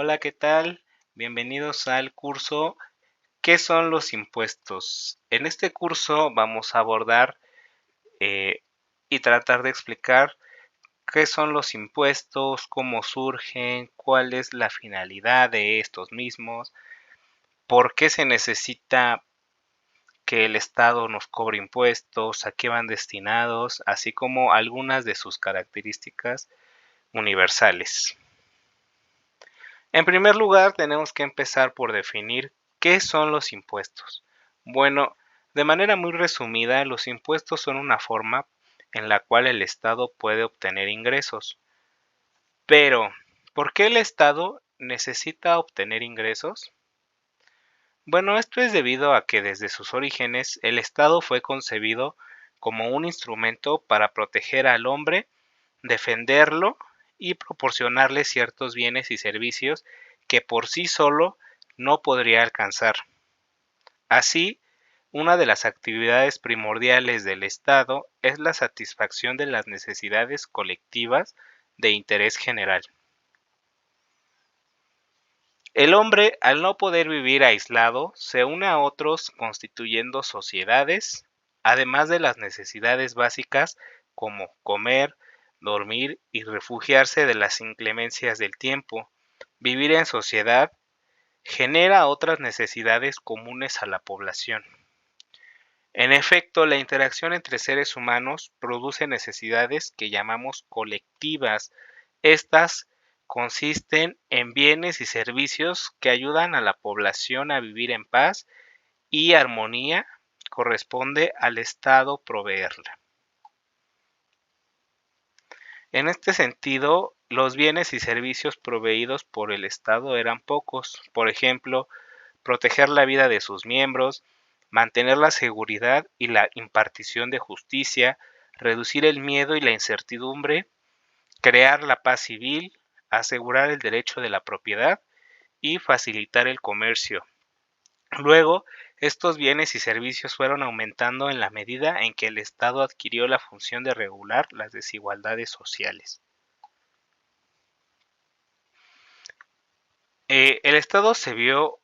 Hola, ¿qué tal? Bienvenidos al curso ¿Qué son los impuestos? En este curso vamos a abordar eh, y tratar de explicar qué son los impuestos, cómo surgen, cuál es la finalidad de estos mismos, por qué se necesita que el Estado nos cobre impuestos, a qué van destinados, así como algunas de sus características universales. En primer lugar, tenemos que empezar por definir qué son los impuestos. Bueno, de manera muy resumida, los impuestos son una forma en la cual el Estado puede obtener ingresos. Pero, ¿por qué el Estado necesita obtener ingresos? Bueno, esto es debido a que desde sus orígenes el Estado fue concebido como un instrumento para proteger al hombre, defenderlo y proporcionarle ciertos bienes y servicios que por sí solo no podría alcanzar. Así, una de las actividades primordiales del Estado es la satisfacción de las necesidades colectivas de interés general. El hombre, al no poder vivir aislado, se une a otros constituyendo sociedades, además de las necesidades básicas como comer, dormir y refugiarse de las inclemencias del tiempo. Vivir en sociedad genera otras necesidades comunes a la población. En efecto, la interacción entre seres humanos produce necesidades que llamamos colectivas. Estas consisten en bienes y servicios que ayudan a la población a vivir en paz y armonía, corresponde al Estado proveerla. En este sentido, los bienes y servicios proveídos por el Estado eran pocos. Por ejemplo, proteger la vida de sus miembros, mantener la seguridad y la impartición de justicia, reducir el miedo y la incertidumbre, crear la paz civil, asegurar el derecho de la propiedad y facilitar el comercio. Luego, estos bienes y servicios fueron aumentando en la medida en que el Estado adquirió la función de regular las desigualdades sociales. El Estado se vio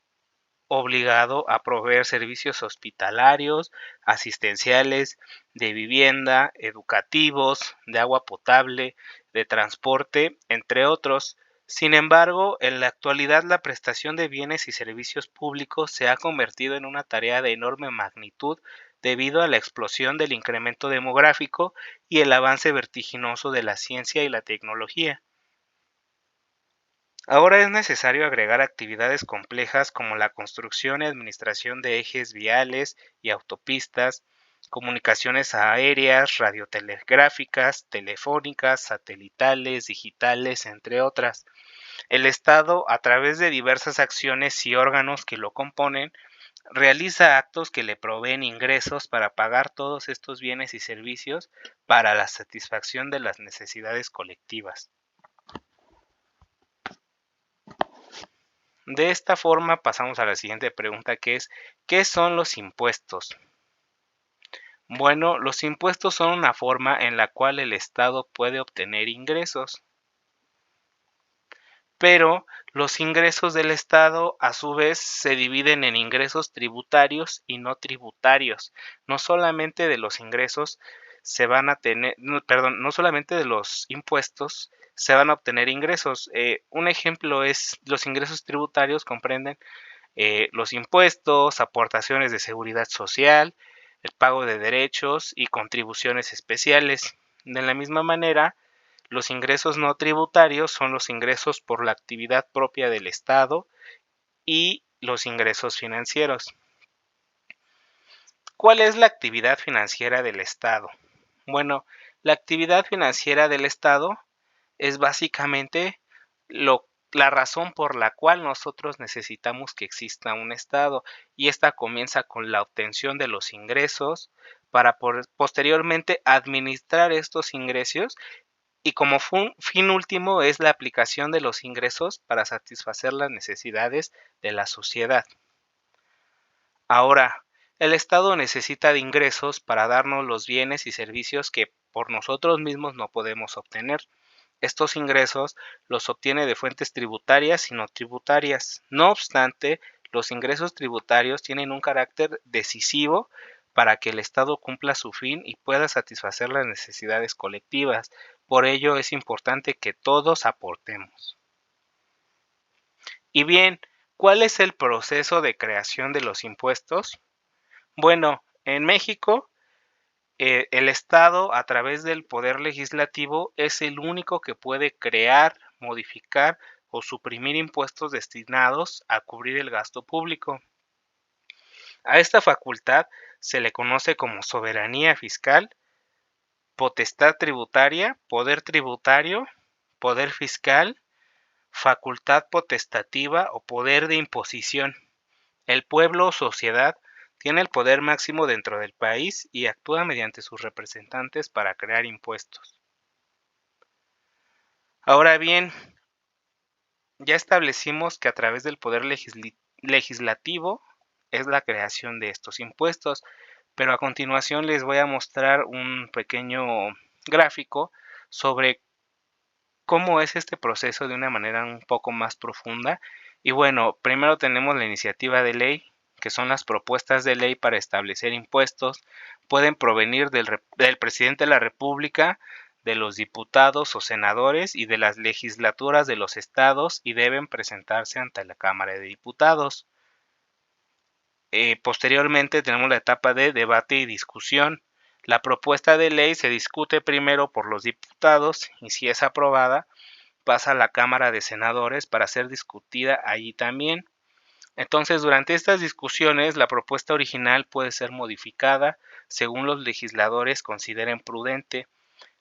obligado a proveer servicios hospitalarios, asistenciales, de vivienda, educativos, de agua potable, de transporte, entre otros. Sin embargo, en la actualidad la prestación de bienes y servicios públicos se ha convertido en una tarea de enorme magnitud debido a la explosión del incremento demográfico y el avance vertiginoso de la ciencia y la tecnología. Ahora es necesario agregar actividades complejas como la construcción y administración de ejes viales y autopistas, comunicaciones aéreas, radiotelegráficas, telefónicas, satelitales, digitales, entre otras. El Estado, a través de diversas acciones y órganos que lo componen, realiza actos que le proveen ingresos para pagar todos estos bienes y servicios para la satisfacción de las necesidades colectivas. De esta forma pasamos a la siguiente pregunta, que es ¿qué son los impuestos? Bueno, los impuestos son una forma en la cual el Estado puede obtener ingresos, pero los ingresos del Estado a su vez se dividen en ingresos tributarios y no tributarios. No solamente de los ingresos se van a tener, no solamente de los impuestos se van a obtener ingresos. Un ejemplo es los ingresos tributarios comprenden los impuestos, aportaciones de seguridad social, el pago de derechos y contribuciones especiales. De la misma manera, los ingresos no tributarios son los ingresos por la actividad propia del Estado y los ingresos financieros. ¿Cuál es la actividad financiera del Estado? Bueno, la actividad financiera del Estado es básicamente la razón por la cual nosotros necesitamos que exista un Estado, y esta comienza con la obtención de los ingresos para posteriormente administrar estos ingresos, y como fin último es la aplicación de los ingresos para satisfacer las necesidades de la sociedad. Ahora, el Estado necesita de ingresos para darnos los bienes y servicios que por nosotros mismos no podemos obtener. estos ingresos los obtiene de fuentes tributarias y no tributarias. No obstante, los ingresos tributarios tienen un carácter decisivo para que el Estado cumpla su fin y pueda satisfacer las necesidades colectivas. Por ello es importante que todos aportemos. Y bien, ¿cuál es el proceso de creación de los impuestos? Bueno, en México, el Estado, a través del Poder Legislativo, es el único que puede crear, modificar o suprimir impuestos destinados a cubrir el gasto público. A esta facultad se le conoce como soberanía fiscal, potestad tributaria, poder fiscal, facultad potestativa o poder de imposición. El pueblo o sociedad tiene el poder máximo dentro del país y actúa mediante sus representantes para crear impuestos. Ahora bien, ya establecimos que a través del poder legislativo es la creación de estos impuestos, pero a continuación les voy a mostrar un pequeño gráfico sobre cómo es este proceso de una manera un poco más profunda. Y bueno, primero tenemos la iniciativa de ley, que son las propuestas de ley para establecer impuestos. Pueden provenir del presidente de la República, de los diputados o senadores y de las legislaturas de los estados y deben presentarse ante la Cámara de Diputados. Posteriormente tenemos la etapa de debate y discusión. La propuesta de ley se discute primero por los diputados y si es aprobada pasa a la Cámara de Senadores para ser discutida allí también. Entonces, durante estas discusiones, la propuesta original puede ser modificada según los legisladores consideren prudente.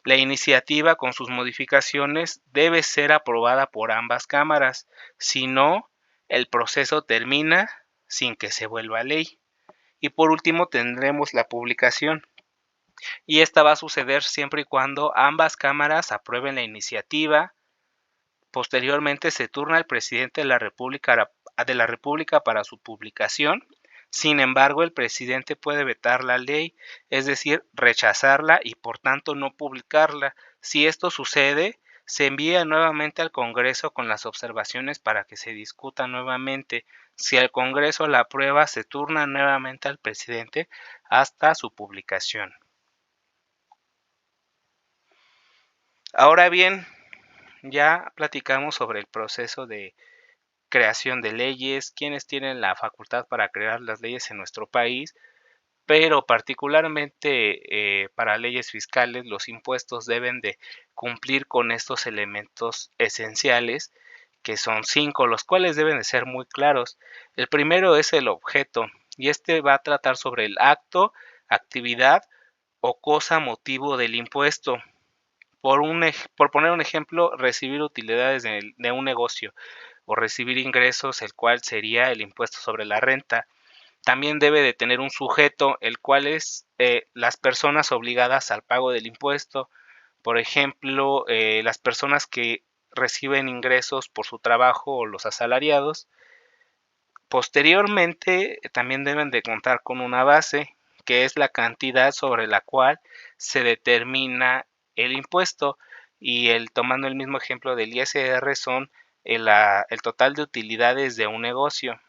La iniciativa con sus modificaciones debe ser aprobada por ambas cámaras, si no, el proceso termina sin que se vuelva ley. Y por último tendremos la publicación. Y esta va a suceder siempre y cuando ambas cámaras aprueben la iniciativa. Posteriormente se turna al presidente de la República para su publicación. Sin embargo, el presidente puede vetar la ley, es decir, rechazarla y por tanto no publicarla. Si esto sucede, se envía nuevamente al Congreso con las observaciones para que se discuta nuevamente. Si el Congreso la aprueba, se turna nuevamente al presidente hasta su publicación. Ahora bien, ya platicamos sobre el proceso de creación de leyes, quienes tienen la facultad para crear las leyes en nuestro país, pero particularmente para leyes fiscales los impuestos deben de cumplir con estos elementos esenciales, que son 5, los cuales deben de ser muy claros. El primero es el objeto, y este va a tratar sobre el acto, actividad o cosa motivo del impuesto. Por poner un ejemplo, recibir utilidades de un negocio o recibir ingresos, el cual sería el impuesto sobre la renta. También debe de tener un sujeto, el cual es las personas obligadas al pago del impuesto. Por ejemplo, las personas que reciben ingresos por su trabajo o los asalariados. Posteriormente, también deben de contar con una base, que es la cantidad sobre la cual se determina el impuesto. Y tomando el mismo ejemplo del ISR, son el total de utilidades de un negocio.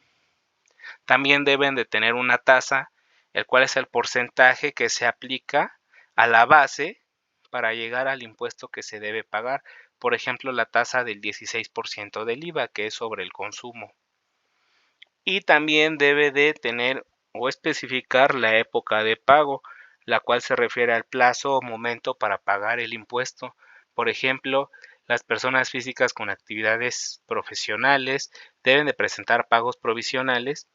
También deben de tener una tasa, el cual es el porcentaje que se aplica a la base para llegar al impuesto que se debe pagar. Por ejemplo, la tasa del 16% del IVA, que es sobre el consumo. Y también debe de tener o especificar la época de pago, la cual se refiere al plazo o momento para pagar el impuesto. Por ejemplo, las personas físicas con actividades profesionales deben de presentar pagos provisionales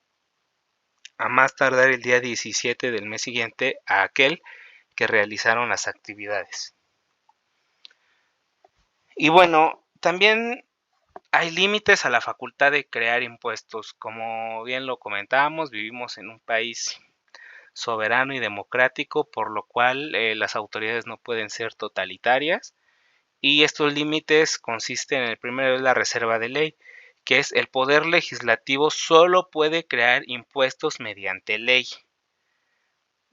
a más tardar el día 17 del mes siguiente a aquel que realizaron las actividades. Y bueno, también hay límites a la facultad de crear impuestos. Como bien lo comentábamos, vivimos en un país soberano y democrático, por lo cual las autoridades no pueden ser totalitarias. Y estos límites consisten en el primero es la reserva de ley, que es el poder legislativo solo puede crear impuestos mediante ley.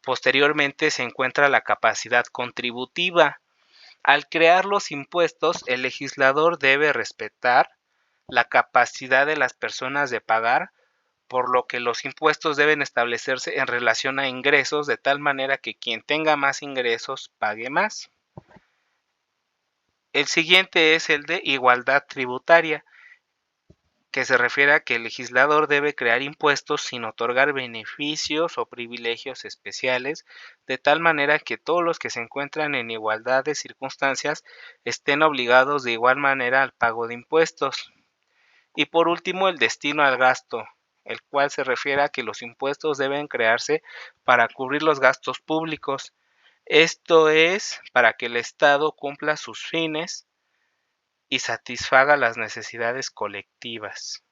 Posteriormente se encuentra la capacidad contributiva. Al crear los impuestos, el legislador debe respetar la capacidad de las personas de pagar, por lo que los impuestos deben establecerse en relación a ingresos, de tal manera que quien tenga más ingresos pague más. El siguiente es el de igualdad tributaria, que se refiere a que el legislador debe crear impuestos sin otorgar beneficios o privilegios especiales, de tal manera que todos los que se encuentran en igualdad de circunstancias estén obligados de igual manera al pago de impuestos. Y por último, el destino al gasto, el cual se refiere a que los impuestos deben crearse para cubrir los gastos públicos. Esto es para que el Estado cumpla sus fines y satisfaga las necesidades colectivas.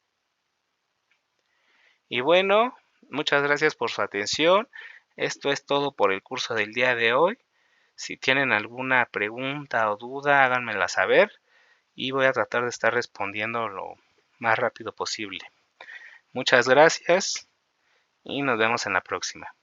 Y bueno, muchas gracias por su atención. Esto es todo por el curso del día de hoy. Si tienen alguna pregunta o duda, háganmela saber y voy a tratar de estar respondiendo lo más rápido posible. Muchas gracias y nos vemos en la próxima.